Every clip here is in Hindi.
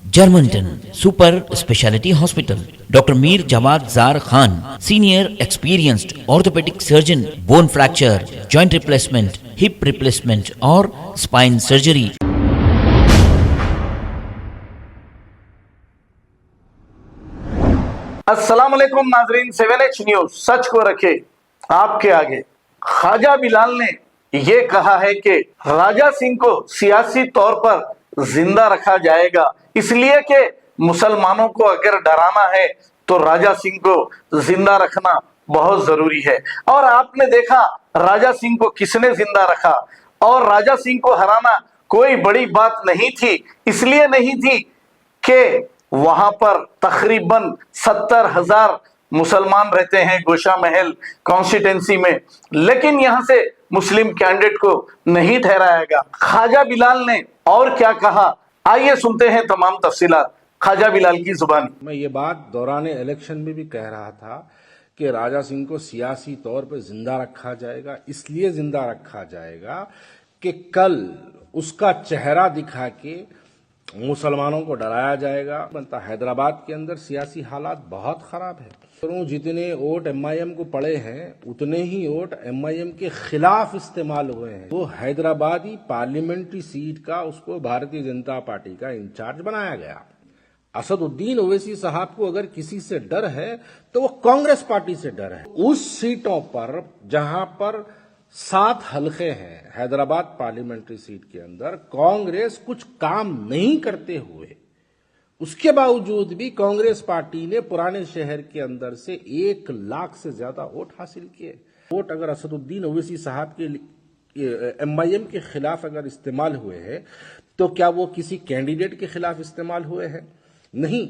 Germanton super speciality hospital, doctor Mir Jawad Jar Khan, senior experienced orthopaedic surgeon, bone fracture, joint replacement, hip replacement और स्पाइन सर्जरी। अस्सलाम वालेकुम नाजरीन, 7H न्यूज सच को रखे आपके आगे। ख्वाजा बिलाल ने यह कहा है कि राजा सिंह को सियासी तौर पर जिंदा रखा जाएगा, इसलिए कि मुसलमानों को अगर डराना है तो राजा सिंह को जिंदा रखना बहुत जरूरी है। और आपने देखा राजा सिंह को किसने जिंदा रखा, और राजा सिंह को हराना कोई बड़ी बात नहीं थी। इसलिए नहीं थी कि वहां पर तकरीबन 70,000 मुसलमान रहते हैं गोशा महल कॉन्स्टिट्यूंसी में, लेकिन यहां से मुस्लिम कैंडिडेट को नहीं ठहराया गया। ख्वाजा बिलाल ने और क्या कहा, आइए सुनते हैं तमाम तफसीलात ख्वाजा बिलाल की जुबानी। मैं ये बात दौरान इलेक्शन में भी कह रहा था कि राजा सिंह को सियासी तौर पर जिंदा रखा जाएगा, इसलिए जिंदा रखा जाएगा कि कल उसका चेहरा दिखा के मुसलमानों को डराया जाएगा। बनता हैदराबाद के अंदर सियासी हालात बहुत खराब है। जितने वोट एमआईएम को पड़े हैं उतने ही वोट एमआईएम के खिलाफ इस्तेमाल हुए हैं। वो हैदराबादी पार्लियामेंट्री सीट का उसको भारतीय जनता पार्टी का इंचार्ज बनाया गया। असदुद्दीन ओवैसी साहब को अगर किसी से डर है तो वो कांग्रेस पार्टी से डर है। उस सीटों पर जहां पर 7 हलके हैं हैदराबाद पार्लियामेंट्री सीट के अंदर, कांग्रेस कुछ काम नहीं करते हुए उसके बावजूद भी कांग्रेस पार्टी ने पुराने शहर के अंदर से 1 लाख से ज्यादा वोट हासिल किए। वोट अगर असदुद्दीन ओवैसी साहब के एमआईएम के खिलाफ अगर इस्तेमाल हुए हैं तो क्या वो किसी कैंडिडेट के खिलाफ इस्तेमाल हुए हैं? नहीं,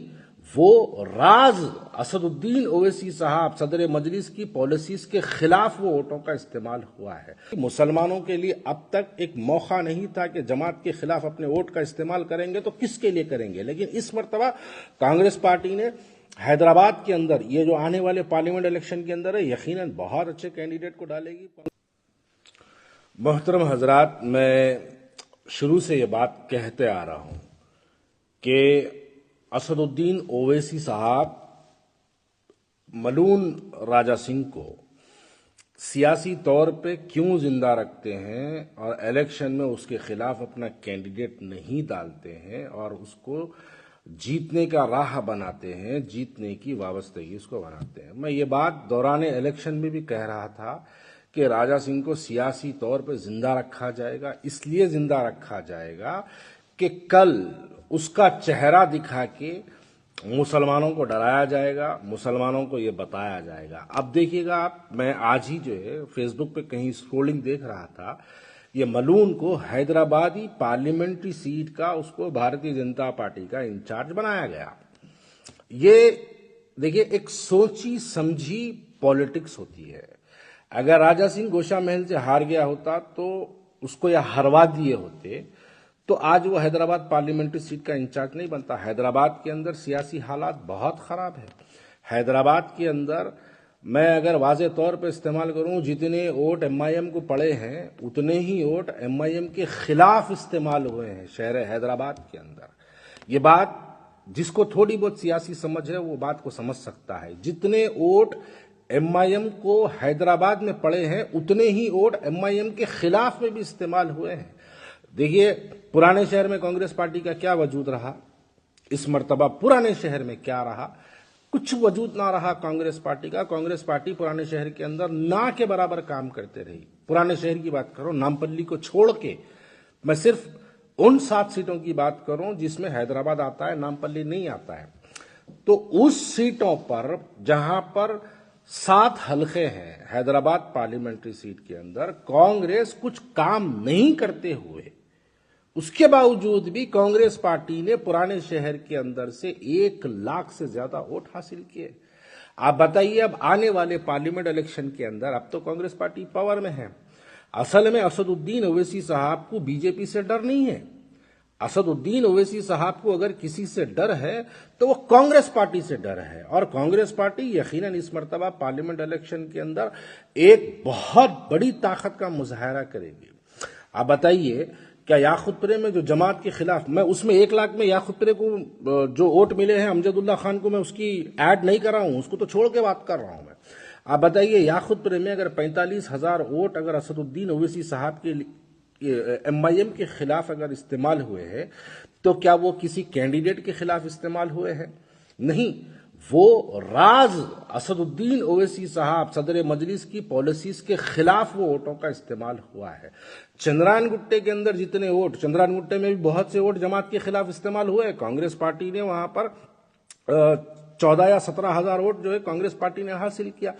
वो राज असदुद्दीन ओवैसी साहब सदर मजलिस की पॉलिसीज के खिलाफ वो वोटों का इस्तेमाल हुआ है। मुसलमानों के लिए अब तक एक मौका नहीं था कि जमात के खिलाफ अपने वोट का इस्तेमाल करेंगे तो किसके लिए करेंगे, लेकिन इस मर्तबा कांग्रेस पार्टी ने हैदराबाद के अंदर ये जो आने वाले पार्लियामेंट इलेक्शन के अंदर है यकीनन बहुत अच्छे कैंडिडेट को डालेगी। मोहतरम हजरात, मैं शुरू से ये बात कहते आ रहा हूं कि असदुद्दीन ओवैसी साहब मलून राजा सिंह को सियासी तौर पे क्यों जिंदा रखते हैं और इलेक्शन में उसके खिलाफ अपना कैंडिडेट नहीं डालते हैं और उसको जीतने का राह बनाते हैं, जीतने की वाबस्तगी उसको बनाते हैं। मैं ये बात दौरान इलेक्शन में भी कह रहा था कि राजा सिंह को सियासी तौर पे जिंदा रखा जाएगा, इसलिए जिंदा रखा जाएगा कि कल उसका चेहरा दिखा के मुसलमानों को डराया जाएगा, मुसलमानों को ये बताया जाएगा। अब देखिएगा आप, मैं आज ही जो है फेसबुक पे कहीं स्क्रोलिंग देख रहा था, ये मलून को हैदराबादी पार्लियामेंट्री सीट का उसको भारतीय जनता पार्टी का इंचार्ज बनाया गया। ये देखिए एक सोची समझी पॉलिटिक्स होती है। अगर राजा सिंह गोशा महल से हार गया होता तो उसको या हरवा दिए होते तो आज वो हैदराबाद पार्लियामेंट्री सीट का इंचार्ज नहीं बनता। हैदराबाद के अंदर सियासी हालात बहुत खराब है। हैदराबाद के अंदर मैं अगर वाज़े तौर पर इस्तेमाल करूं, जितने वोट एमआईएम को पड़े हैं उतने ही वोट एमआईएम के खिलाफ इस्तेमाल हुए हैं शहर हैदराबाद के अंदर। ये बात जिसको थोड़ी बहुत सियासी समझ है वो बात को समझ सकता है। जितने वोट एमआईएम को हैदराबाद में पड़े हैं उतने ही वोट एमआईएम के खिलाफ में भी इस्तेमाल हुए हैं। देखिए पुराने शहर में कांग्रेस पार्टी का क्या वजूद रहा, इस मर्तबा पुराने शहर में क्या रहा, कुछ वजूद ना रहा कांग्रेस पार्टी का। कांग्रेस पार्टी पुराने शहर के अंदर ना के बराबर काम करते रही। पुराने शहर की बात करो, नामपल्ली को छोड़ के मैं सिर्फ उन 7 सीटों की बात करूं जिसमें हैदराबाद आता है, नामपल्ली नहीं आता है, तो उस सीटों पर जहां पर 7 हलके हैं हैदराबाद पार्लियामेंट्री सीट के अंदर, कांग्रेस कुछ काम नहीं करते हुए उसके बावजूद भी कांग्रेस पार्टी ने पुराने शहर के अंदर से 1 लाख से ज्यादा वोट हासिल किए। आप बताइए, अब आने वाले पार्लियामेंट इलेक्शन के अंदर अब तो कांग्रेस पार्टी पावर में है। असल में असदुद्दीन ओवैसी साहब को बीजेपी से डर नहीं है। असदुद्दीन ओवैसी साहब को अगर किसी से डर है तो वो कांग्रेस पार्टी से डर है, और कांग्रेस पार्टी यकीनन इस मर्तबा पार्लियामेंट इलेक्शन के अंदर एक बहुत बड़ी ताकत का मुजाहरा करेगी। आप बताइए क्या याकुतपुरे में जो जमात के खिलाफ, मैं उसमें 1 लाख में याकुतपुरे को जो वोट मिले हैं अमजदुल्ला खान को, मैं उसकी ऐड नहीं कर रहा हूं, उसको तो छोड़ के बात कर रहा हूं मैं। आप बताइए, याकुतपुरे में अगर 45,000 वोट अगर असदुद्दीन ओवैसी साहब के MIM के खिलाफ अगर इस्तेमाल हुए हैं, तो क्या वो किसी कैंडिडेट के खिलाफ इस्तेमाल हुए हैं? नहीं, वो राज असदुद्दीन ओवैसी साहब सदर मजलिस की पॉलिसीज के खिलाफ वो वोटों का इस्तेमाल हुआ है। चंद्रायन गुट्टे के अंदर जितने वोट, चंद्रायन गुट्टे में भी बहुत से वोट जमात के खिलाफ इस्तेमाल हुए। कांग्रेस पार्टी ने वहां पर 14 या 17,000 वोट जो है कांग्रेस पार्टी ने हासिल किया,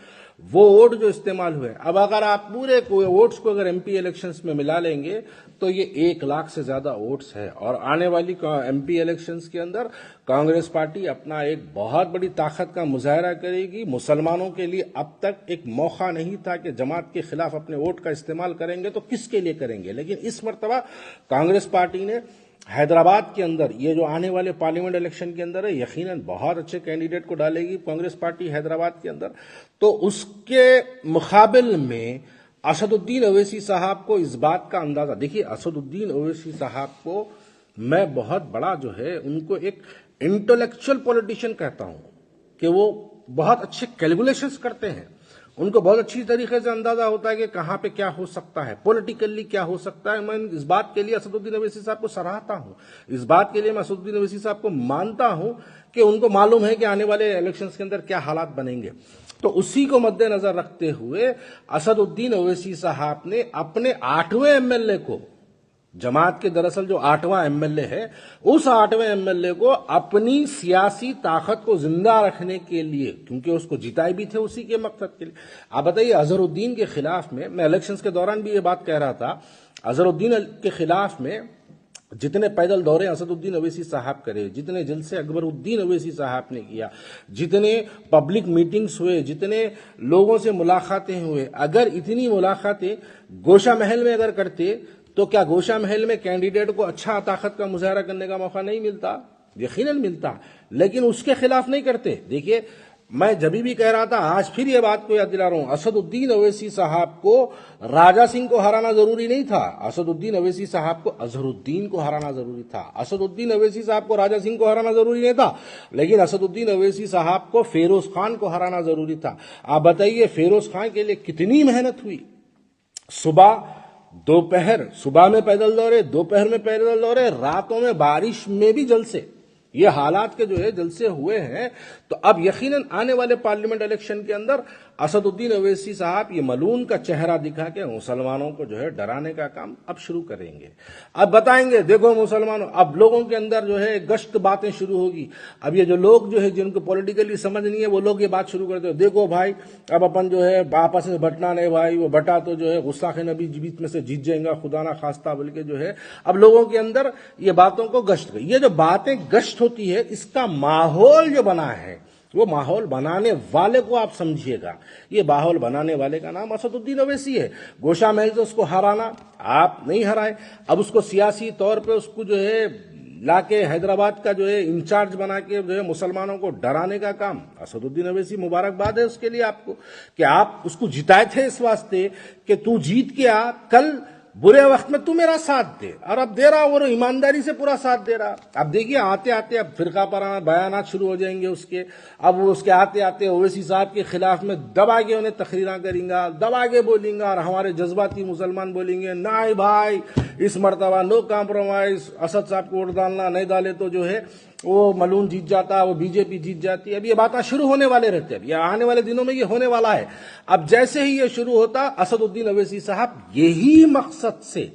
वो वोट जो इस्तेमाल हुए। अब अगर आप पूरे वोट्स को अगर MP इलेक्शंस में मिला लेंगे तो ये 1 लाख से ज्यादा वोट्स है। और आने वाली MP इलेक्शंस के अंदर कांग्रेस पार्टी अपना एक बहुत बड़ी ताकत का मुजाहरा करेगी। मुसलमानों के लिए अब तक एक मौका नहीं था कि जमात के खिलाफ अपने वोट का इस्तेमाल करेंगे तो किसके लिए करेंगे, लेकिन इस मर्तबा कांग्रेस पार्टी ने हैदराबाद के अंदर ये जो आने वाले पार्लियामेंट इलेक्शन के अंदर है, यकीनन बहुत अच्छे कैंडिडेट को डालेगी कांग्रेस पार्टी हैदराबाद के अंदर। तो उसके मुकाबिल में असदुद्दीन ओवैसी साहब को इस बात का अंदाजा, देखिए असदुद्दीन ओवैसी साहब को मैं बहुत बड़ा जो है उनको एक इंटेलेक्चुअल पॉलिटिशियन कहता हूं कि वो बहुत अच्छे कैलकुलेशंस करते हैं। उनको बहुत अच्छी तरीके से अंदाजा होता है कि कहां पे क्या हो सकता है, पॉलिटिकली क्या हो सकता है। मैं इस बात के लिए असदुद्दीन ओवैसी साहब को सराहता हूं, इस बात के लिए मैं असदुद्दीन ओवैसी साहब को मानता हूं कि उनको मालूम है कि आने वाले इलेक्शंस के अंदर क्या हालात बनेंगे। तो उसी को मद्देनजर रखते हुए असदुद्दीन ओवैसी साहब ने अपने 8वें MLA को, जमात के दरअसल जो 8वां MLA है, उस 8वें MLA को अपनी सियासी ताकत को जिंदा रखने के लिए, क्योंकि उसको जिताए भी थे उसी के मकसद के लिए। आप बताइए, अजहरुद्दीन के खिलाफ में, मैं इलेक्शंस के दौरान भी ये बात कह रहा था, अजहरुद्दीन के खिलाफ में जितने पैदल दौरे असदुद्दीन ओवैसी साहब करे, जितने जलसे अकबरुद्दीन ओवैसी साहब ने किया, जितने पब्लिक मीटिंग्स हुए, जितने लोगों से मुलाकातें हुए, अगर इतनी मुलाकातें गोशा महल में अगर करते तो क्या गोशा महल में कैंडिडेट को अच्छा ताकत का मुजाहरा करने का मौका नहीं मिलता? यकीनन मिलता, लेकिन उसके खिलाफ नहीं करते। देखिए, मैं जब भी कह रहा था, आज फिर ये बात को याद दिला रहा हूं, असदुद्दीन ओवैसी साहब को राजा सिंह को हराना जरूरी नहीं था, असदुद्दीन ओवैसी साहब को अजहरुद्दीन को हराना जरूरी था। असदुद्दीन ओवैसी साहब को राजा सिंह को हराना जरूरी नहीं था, लेकिन असदुद्दीन ओवैसी साहब को फिरोज खान को हराना जरूरी था। आप बताइए, फिरोज खान के लिए कितनी मेहनत हुई। सुबह दोपहर, सुबह में पैदल दौरे, दोपहर में पैदल दौरे, रातों में बारिश में भी जलसे, ये हालात के जो है जलसे हुए हैं। तो अब यकीनन आने वाले पार्लियामेंट इलेक्शन के अंदर असदुद्दीन ओवैसी साहब ये मलून का चेहरा दिखा के मुसलमानों को जो है डराने का काम अब शुरू करेंगे। अब बताएंगे, देखो मुसलमानों, अब लोगों के अंदर जो है गश्त बातें शुरू होगी। अब ये जो लोग जो है जिनको पॉलिटिकली समझ नहीं है, वो लोग ये बात शुरू करते हो, देखो भाई अब अपन जो है आपस में बटना नहीं भाई, वो बटा तो जो है गुस्ताखे नबी बीच में से जीत जाएगा खुदा ना खास्ता, बोल के जो है अब लोगों के अंदर ये बातों को गश्त गई। ये जो बातें गश्त होती है, इसका माहौल जो बना है, वो माहौल बनाने वाले को आप समझिएगा। ये माहौल बनाने वाले का नाम असदुद्दीन ओवैसी है। गोशा महल से उसको हराना आप नहीं हराए, अब उसको सियासी तौर पे उसको जो है लाके हैदराबाद का जो है इंचार्ज बना के जो है मुसलमानों को डराने का काम असदुद्दीन ओवैसी, मुबारकबाद है उसके लिए आपको कि आप उसको जिताए थे इस वास्ते कि तू जीत के आ, कल बुरे वक्त में तू मेरा साथ दे, और अब दे रहा और ईमानदारी से पूरा साथ दे रहा। अब देखिए, आते आते अब फिरका पराना बयानात शुरू हो जाएंगे उसके। अब वो उसके आते आते ओवैसी साहब के खिलाफ में दबा के उन्हें तकरीरा करेंगे, दबा के बोलेंगे, और हमारे जज्बाती मुसलमान बोलेंगे नहीं भाई इस मर्तबा नो कॉम्प्रोमाइज, असद साहब को वोट डालना, नहीं डाले तो जो है वो मलून जीत जाता, वो बीजेपी जीत जाती। अब ये बातें शुरू होने वाले रहते हैं, ये आने वाले दिनों में ये होने वाला है। अब जैसे ही ये शुरू होता, असदुद्दीन ओवैसी साहब यही मकसद से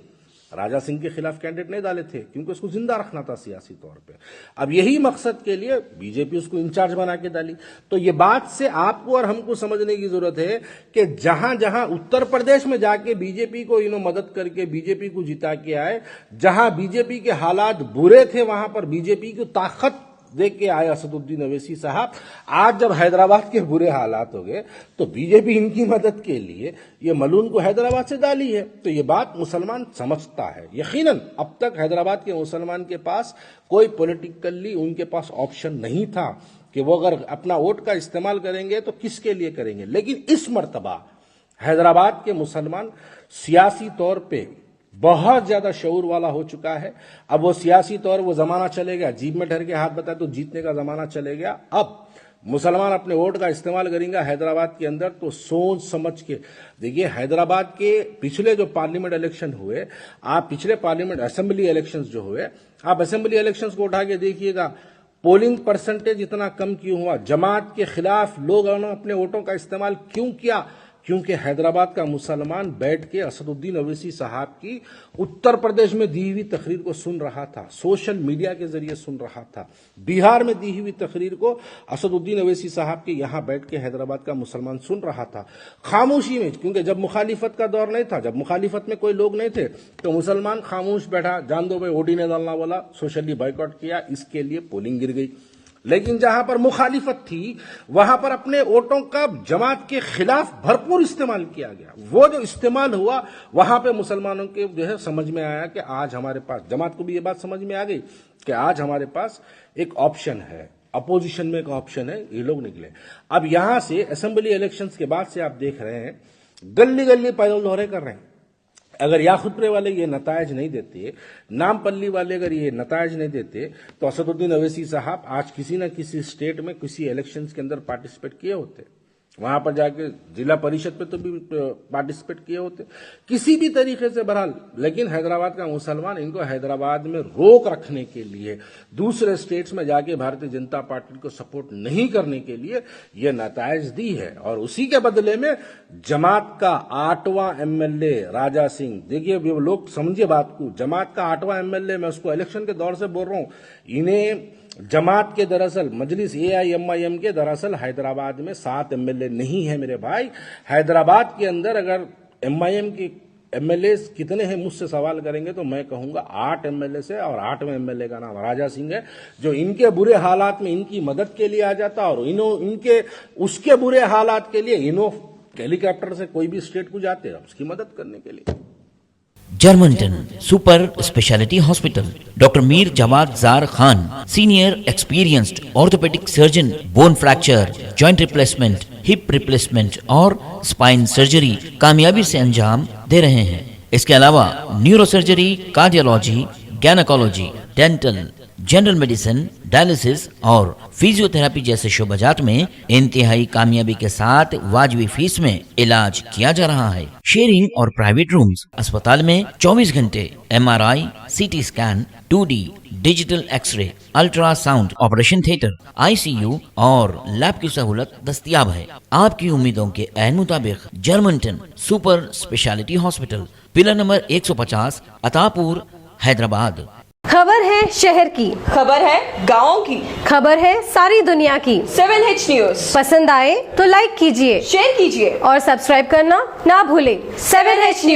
राजा सिंह के खिलाफ कैंडिडेट नहीं डाले थे, क्योंकि उसको जिंदा रखना था सियासी तौर पे। अब यही मकसद के लिए बीजेपी उसको इंचार्ज बना के डाली। तो ये बात से आपको और हमको समझने की जरूरत है कि जहां जहां उत्तर प्रदेश में जाके बीजेपी को मदद करके बीजेपी को जिता के आए, जहां बीजेपी के हालात बुरे थे, वहां पर बीजेपी की ताकत देख के आए असदुद्दीन ओवैसी साहब। आज जब हैदराबाद के बुरे हालात हो गए तो बीजेपी इनकी मदद के लिए ये मलून को हैदराबाद से डाली है। तो ये बात मुसलमान समझता है। यकीनन अब तक हैदराबाद के मुसलमान के पास कोई पॉलिटिकली उनके पास ऑप्शन नहीं था कि वो अगर अपना वोट का इस्तेमाल करेंगे तो किसके लिए करेंगे, लेकिन इस मर्तबा हैदराबाद के मुसलमान सियासी तौर पे बहुत ज्यादा शऊर वाला हो चुका है। अब वो सियासी तौर वो जमाना चले गया, जीप में ठहर के हाथ बताए तो जीतने का जमाना चले गया। अब मुसलमान अपने वोट का इस्तेमाल करेंगे हैदराबाद के अंदर तो सोच समझ के। देखिए हैदराबाद के पिछले जो पार्लियामेंट इलेक्शन हुए, आप पिछले पार्लियामेंट असेंबली इलेक्शंस जो हुए, आप असेंबली इलेक्शंस को उठा के देखिएगा, पोलिंग परसेंटेज इतना कम क्यों हुआ? जमात के खिलाफ लोगों ने अपने वोटों का इस्तेमाल क्यों किया? क्योंकि हैदराबाद का मुसलमान बैठ के असदुद्दीन अवैसी साहब की उत्तर प्रदेश में दी हुई तकरीर को सुन रहा था, सोशल मीडिया के जरिए सुन रहा था। बिहार में दी हुई तकरीर को असदुद्दीन अवैसी साहब के यहां बैठ के हैदराबाद का मुसलमान सुन रहा था खामोशी में, क्योंकि जब मुखालिफत का दौर नहीं था, जब मुखालिफत में कोई लोग नहीं थे, तो मुसलमान खामोश बैठा, जान दो भाई वोट नहीं डालना बोला, सोशली बाइकआउट किया, इसके लिए पोलिंग गिर गई। लेकिन जहां पर मुखालिफत थी वहां पर अपने वोटों का जमात के खिलाफ भरपूर इस्तेमाल किया गया। वो जो इस्तेमाल हुआ वहां पे मुसलमानों के जो है समझ में आया कि आज हमारे पास, जमात को भी ये बात समझ में आ गई कि आज हमारे पास एक ऑप्शन है, अपोजिशन में एक ऑप्शन है, ये लोग निकले। अब यहां से असेंबली इलेक्शंस के बाद से आप देख रहे हैं गली गली पैदल दौरे कर रहे हैं। अगर याखुतपुरे वाले ये नतायज नहीं देते, नामपल्ली वाले अगर ये नतायज नहीं देते, तो असदुद्दीन अवैसी साहब आज किसी न किसी स्टेट में किसी इलेक्शंस के अंदर पार्टिसिपेट किए होते, वहां पर जाके जिला परिषद पे तो भी पार्टिसिपेट किए होते, किसी भी तरीके से बहरहाल। लेकिन हैदराबाद का मुसलमान इनको हैदराबाद में रोक रखने के लिए, दूसरे स्टेट्स में जाके भारतीय जनता पार्टी को सपोर्ट नहीं करने के लिए ये नतायज दी है। और उसी के बदले में जमात का 8वां एमएलए राजा सिंह, देखिए लोग समझिए बात को, जमात का 8वां एमएलए, मैं उसको इलेक्शन के दौर से बोल रहा हूं, इन्हें जमात के दरअसल मजलिस AIMIM के दरअसल हैदराबाद में 7 एमएलए नहीं है मेरे भाई। हैदराबाद के अंदर अगर MIM के एमएलए कितने हैं मुझसे सवाल करेंगे तो मैं कहूंगा 8 एमएलए से, और 8वें एमएलए का नाम राजा सिंह है, जो इनके बुरे हालात में इनकी मदद के लिए आ जाता, और इनके उसके बुरे हालात के लिए इनो हेलीकॉप्टर से कोई भी स्टेट को जाते हैं उसकी मदद करने के लिए। जर्मनटन super speciality hospital, doctor Mir Jamat Zar Khan, senior experienced orthopaedic surgeon, bone fracture, joint replacement, hip replacement और स्पाइन सर्जरी कामयाबी से अंजाम दे रहे हैं। इसके अलावा neuro surgery, cardiology, gynaecology, dental, general medicine, dialysis और फिजियोथेरेपी जैसे शोबाजात में इंतहाई कामयाबी के साथ वाजबी फीस में इलाज किया जा रहा है। शेयरिंग और प्राइवेट रूम्स, अस्पताल में 24 घंटे MRI, CT scan, 2D digital x-ray, ultrasound, operation theatre, ICU और लैब की सहूलत दस्तयाब है। आपकी उम्मीदों के ऐन मुताबिक Germanten super speciality hospital, pillar number 150, Attapur, Hyderabad. खबर है शहर की, खबर है गाँव की, खबर है सारी दुनिया की। 7H न्यूज पसंद आए तो लाइक कीजिए, शेयर कीजिए और सब्सक्राइब करना ना भूलें। 7H news.